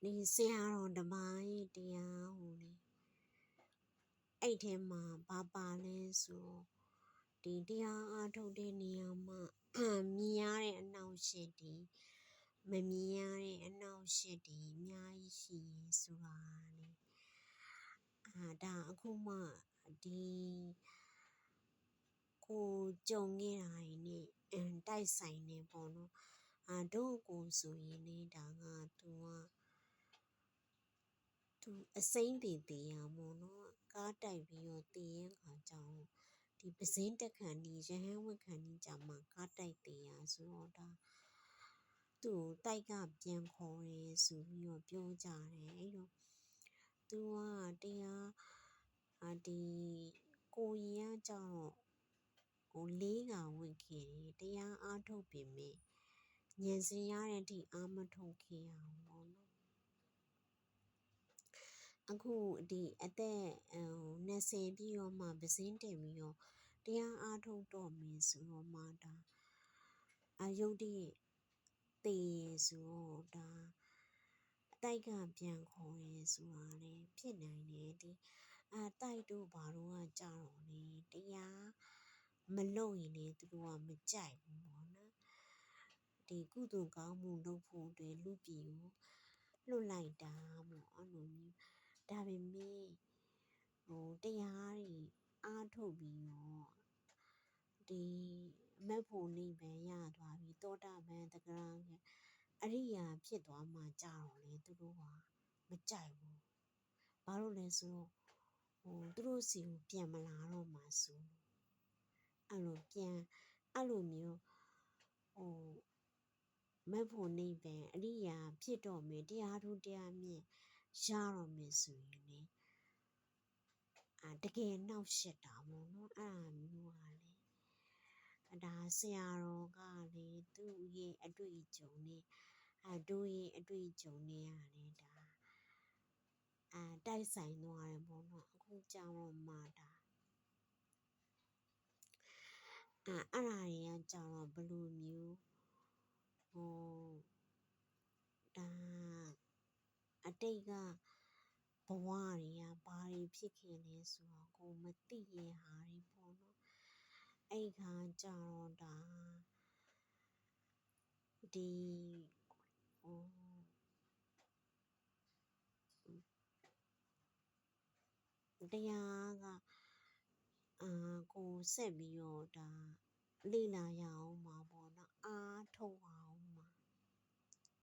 ဒီဆရာတော်ဓမ္မရဲ့တရားဟိုလေအဲ့ထဲမှာဘာပါလဲဆိုဒီတရားအားထုတ်တဲ့နေရာမှာမြင်ရတဲ့အနှောင့်အယှက်တွေမမြင်ရတဲ့အနှောင့်အယှက်တွေအများကြီးရှိရဆိုတာလေဒါအခုမှဒီကိုကြုံခဲ့တာနဲ့တိုက်ဆိုင်နေပေါ့နော်တို့ကိုဆိုရင်လေဒါကသူအစိမ့်တည်တည်ရမို့နော်ကားတိုက်ပြီးတော့တည်ရင်ခါကြောင့်ဒီပစင်းတက်ခံဒီရဟန်းဝတ်ခံဒီကြမှာကားတိုက်တည်ရဆိုတော့ဒါသူ့တိုက်ကပြန်ခေါ်ရဲဆိုပြီးတော့ပြောကြတယ်အဲ့တော့သူကတရားဒီကိုရင်ကကြောင့်ဟိုလေးကဝတ်ခဲ့တယ်တရားအားထုတ်ပြင်မဲ့ဉာဏ်စင်ရတဲ့အထိအားမထုတ်ခဲ့ရအောင်ပေါ့နော်အခုဒီအသက်20ပြည့်တော့မှပစင်းတင်ပြီးတော့တရားအားထုတ်တော့မယ်ဆိုတော့မှဒါယုတ်တိတည်ရဆိုတော့ဒါအတိုက်ကပြန်ခေါ်ရဲဆိုတာလေဖြစ်နိုင်တယ်ဒီတိုက်တို့ဘာလို့ကကြတော့လေတရားမလုပ်ရင်လေသူတို့ကမကြိုက်ဘူးပေါ့နော်ဒီကုသိုလ်ကောင်းမှုလုပ်ဖို့အတွက်လူပြည်ကိုလွတ်လိုက်တာပေါ့အဲ့လိုမျိုးဒါပေမဲ့ဟိုတရားတွေအားထုတ်ပြီးတော့ဒီမက်ဖို့နိဗ္ဗာန်ရသွားပြီသောတာပန်တဂရအရိယာဖြစ်သွားမှကြတော့လေသူတို့ကမကြိုက်ဘူးဘာလို့လဲဆိုတော့သူတို့စီကိုပြန်မလာတော့မှဆိုအဲ့လိုမျိုးမက်ဖို့နိဗ္ဗာန်အရိယာဖြစ်တော့မယ်တရားထုတရားမြင့်ရတော့မယ်ဆိုရင်လေတကယ်နှောက်ရှက်တာပေါ့နော်အဲ့ဒါမျိုးကလေဒါဆရာတော်ကလေသူ့ရဲ့အတွေ့အကြုံနဲ့တို့ရဲ့အတွေ့အကြုံနဲ့ရတယ်ဒါတိုက်ဆိုင်သွားတယ်ပေါ့နော်အခုကြောင်တော့မှဒါအဲ့ဒါတွေကကြောင်တော့ဘယ်လိုမျိုးဒါအတိတ်ကဘဝတွေကဘာတွေဖြစ်ခဲ့လဲဆိုတော့ကိုမသိရဟာတွေပေါ့နော်အဲ့ခါကြတော့ဒါဒီတရားကကိုဆက်ပြီးတော့ဒါလေ့လာရအောင်မှာပေါ့နော်အားထုတ်ပါ